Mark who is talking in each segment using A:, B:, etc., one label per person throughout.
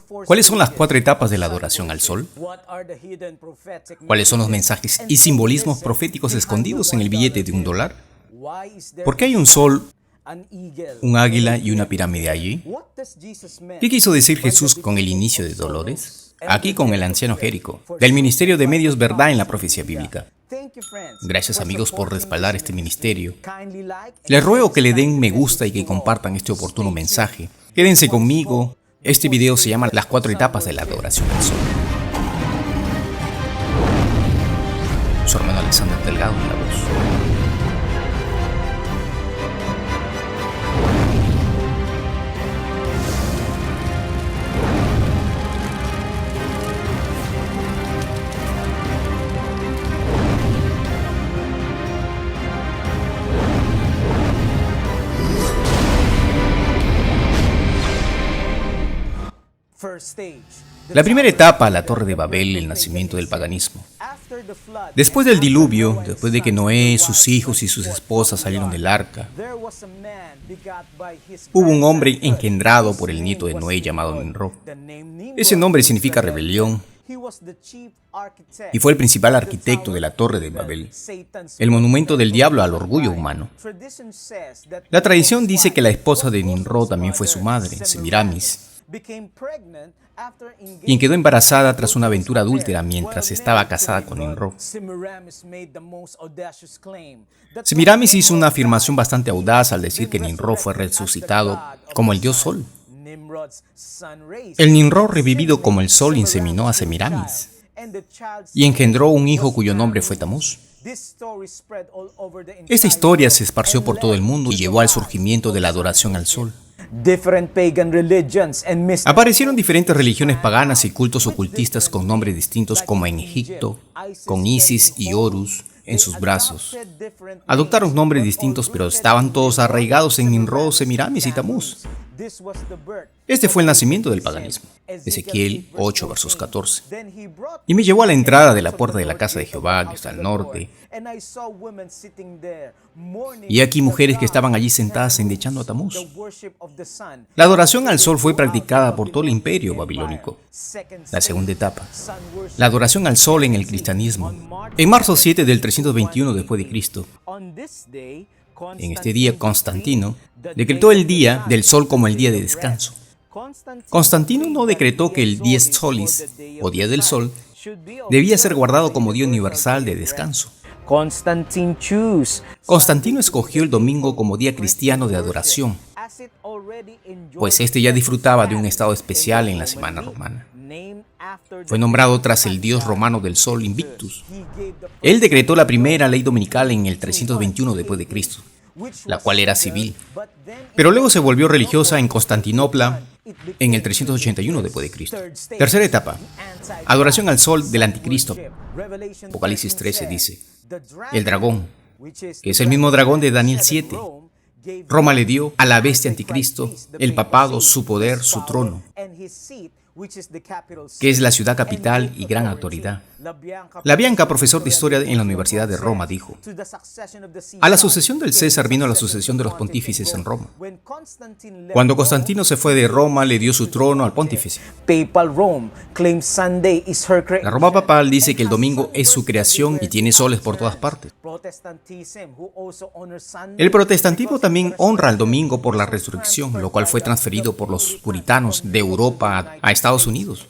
A: ¿Cuáles son las 4 etapas de la adoración al sol? ¿Cuáles son los mensajes y simbolismos proféticos escondidos en el billete de $1? ¿Por qué hay un sol, un águila y una pirámide allí? ¿Qué quiso decir Jesús con el inicio de Dolores? Aquí con el anciano Jerico, del Ministerio de Medios Verdad en la Profecía Bíblica. Gracias amigos por respaldar este ministerio. Les ruego que le den me gusta y que compartan este oportuno mensaje. Quédense conmigo. Este video se llama Las 4 etapas de la adoración al sol. Su hermano Alexander Delgado en la voz. La primera etapa, la Torre de Babel, el nacimiento del paganismo. Después del diluvio, después de que Noé, sus hijos y sus esposas salieron del arca, hubo un hombre engendrado por el nieto de Noé llamado Nimrod. Ese nombre significa rebelión y fue el principal arquitecto de la Torre de Babel, el monumento del diablo al orgullo humano. La tradición dice que la esposa de Nimrod también fue su madre, Semiramis, quien quedó embarazada tras una aventura adúltera mientras estaba casada con Nimrod. Semiramis hizo una afirmación bastante audaz al decir que Nimrod fue resucitado como el dios Sol. El Nimrod revivido como el Sol inseminó a Semiramis y engendró un hijo cuyo nombre fue Tamuz. Esta historia se esparció por todo el mundo y llevó al surgimiento de la adoración al Sol. Aparecieron diferentes religiones paganas y cultos ocultistas con nombres distintos como en Egipto, con Isis y Horus en sus brazos. Adoptaron nombres distintos pero estaban todos arraigados en Nimrod, Semiramis y Tamuz. Este fue el nacimiento del paganismo. Ezequiel 8, versos 14. Y me llevó a la entrada de la puerta de la casa de Jehová, que está al norte. Y aquí mujeres que estaban allí sentadas endechando a Tamuz. La adoración al sol fue practicada por todo el imperio babilónico. La segunda etapa, la adoración al sol en el cristianismo. En marzo 7 del 321 después de Cristo, en este día Constantino decretó el día del sol como el día de descanso. Constantino no decretó que el dies solis, o día del sol, debía ser guardado como día universal de descanso. Constantino escogió el domingo como día cristiano de adoración, pues este ya disfrutaba de un estado especial en la semana romana. Fue nombrado tras el dios romano del sol Invictus. Él decretó la primera ley dominical en el 321 después de Cristo, la cual era civil, pero luego se volvió religiosa en Constantinopla en el 381 después de Cristo. Tercera etapa, adoración al sol del anticristo. Apocalipsis 13 dice, el dragón, que es el mismo dragón de Daniel 7. Roma le dio a la bestia anticristo el papado, su poder, su trono, que es la ciudad capital y gran autoridad. La Bianca, profesor de historia en la Universidad de Roma, dijo, a la sucesión del César vino la sucesión de los pontífices en Roma. Cuando Constantino se fue de Roma, le dio su trono al pontífice. La Roma papal dice que el domingo es su creación y tiene soles por todas partes. El protestantismo también honra al domingo por la resurrección, lo cual fue transferido por los puritanos de Europa a Estados Unidos.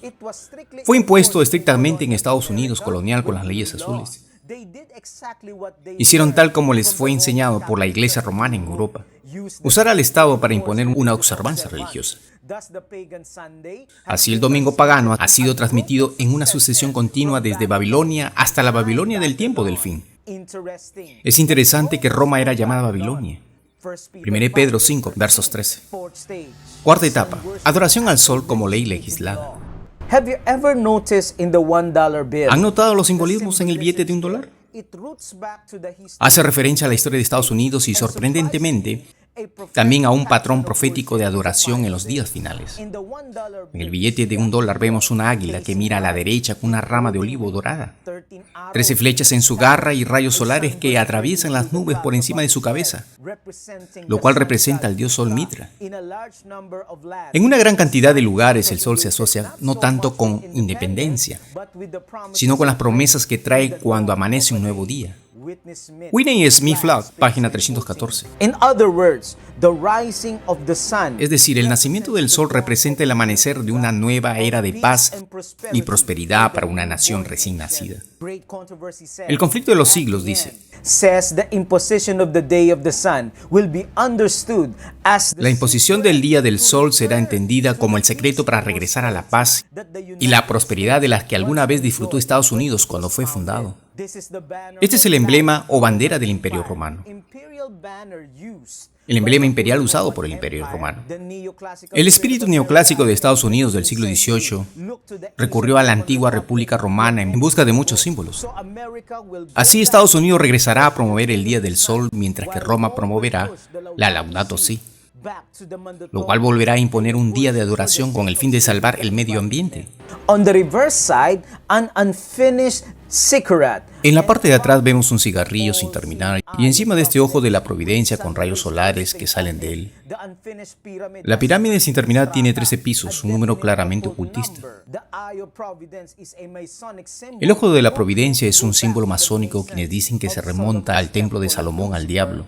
A: Fue impuesto estrictamente en Estados Unidos colonial con las leyes azules. Hicieron tal como les fue enseñado por la Iglesia romana en Europa, usar al Estado para imponer una observancia religiosa. Así el domingo pagano ha sido transmitido en una sucesión continua desde Babilonia hasta la Babilonia del tiempo del fin. Es interesante que Roma era llamada Babilonia. 1 Pedro 5, versos 13. Cuarta etapa, adoración al sol como ley legislada. ¿Han notado los simbolismos en el billete de $1? Hace referencia a la historia de Estados Unidos y sorprendentemente también a un patrón profético de adoración en los días finales. En el billete de $1 vemos una águila que mira a la derecha con una rama de olivo dorada, 13 flechas en su garra y rayos solares que atraviesan las nubes por encima de su cabeza, lo cual representa al dios Sol Mitra. En una gran cantidad de lugares el sol se asocia no tanto con independencia, sino con las promesas que trae cuando amanece un nuevo día. Whitney Smith Flood, página 314. Es decir, el nacimiento del sol representa el amanecer de una nueva era de paz y prosperidad para una nación recién nacida. El conflicto de los siglos dice: la imposición del día del sol será entendida como el secreto para regresar a la paz y la prosperidad de las que alguna vez disfrutó Estados Unidos cuando fue fundado. Este es el emblema o bandera del Imperio Romano. El emblema imperial usado por el Imperio Romano. El espíritu neoclásico de Estados Unidos del siglo XVIII recurrió a la antigua República Romana en busca de muchos símbolos. Así, Estados Unidos regresará a promover el Día del Sol, mientras que Roma promoverá la Laudato Si, lo cual volverá a imponer un día de adoración con el fin de salvar el medio ambiente. En la parte de atrás vemos un cigarrillo sin terminar y encima de este ojo de la providencia con rayos solares que salen de él. La pirámide sin terminar tiene 13 pisos, un número claramente ocultista. El ojo de la providencia es un símbolo masónico, quienes dicen que se remonta al templo de Salomón, al diablo.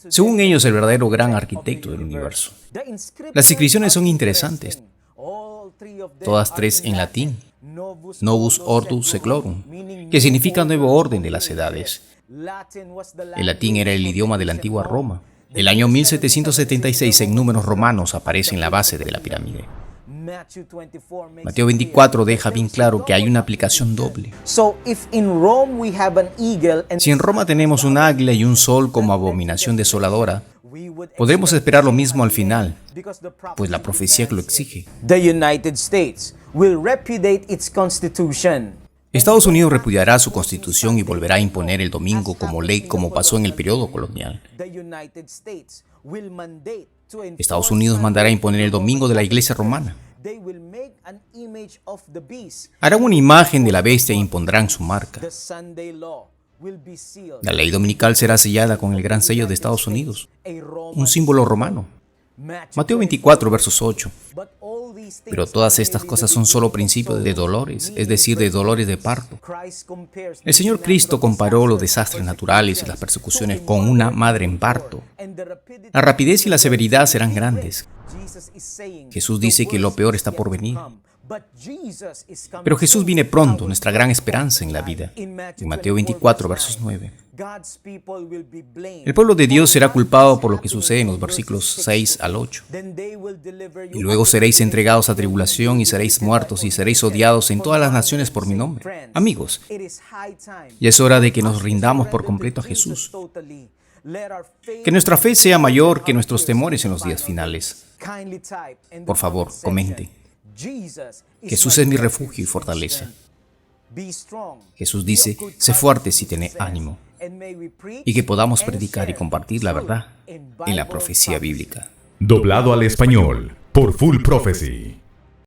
A: Según ellos, el verdadero gran arquitecto del universo. Las inscripciones son interesantes, todas tres en latín: Novus Ordo Seclorum, que significa nuevo orden de las edades. El latín era el idioma de la antigua Roma. El año 1776 en números romanos aparece en la base de la pirámide. Mateo 24 deja bien claro que hay una aplicación doble. Si en Roma tenemos un águila y un sol como abominación desoladora, podremos esperar lo mismo al final, pues la profecía lo exige. Estados Unidos repudiará su constitución y volverá a imponer el domingo como ley, como pasó en el periodo colonial. Estados Unidos mandará a imponer el domingo de la Iglesia romana. Harán una imagen de la bestia e impondrán su marca. La ley dominical será sellada con el gran sello de Estados Unidos, un símbolo romano. Mateo 24, versos 8. Pero todas estas cosas son solo principios de dolores, es decir, de dolores de parto. El Señor Cristo comparó los desastres naturales y las persecuciones con una madre en parto. La rapidez y la severidad serán grandes. Jesús dice que lo peor está por venir. Pero Jesús viene pronto, nuestra gran esperanza en la vida. En Mateo 24, versos 9. El pueblo de Dios será culpado por lo que sucede en los versículos 6 al 8. Y luego seréis entregados a tribulación y seréis muertos y seréis odiados en todas las naciones por mi nombre. Amigos, ya es hora de que nos rindamos por completo a Jesús. Que nuestra fe sea mayor que nuestros temores en los días finales. Por favor, comente: Jesús es mi refugio y fortaleza. Jesús dice: sé fuertes y tened ánimo. Y que podamos predicar y compartir la verdad en la profecía bíblica.
B: Doblado al español por Full Prophecy.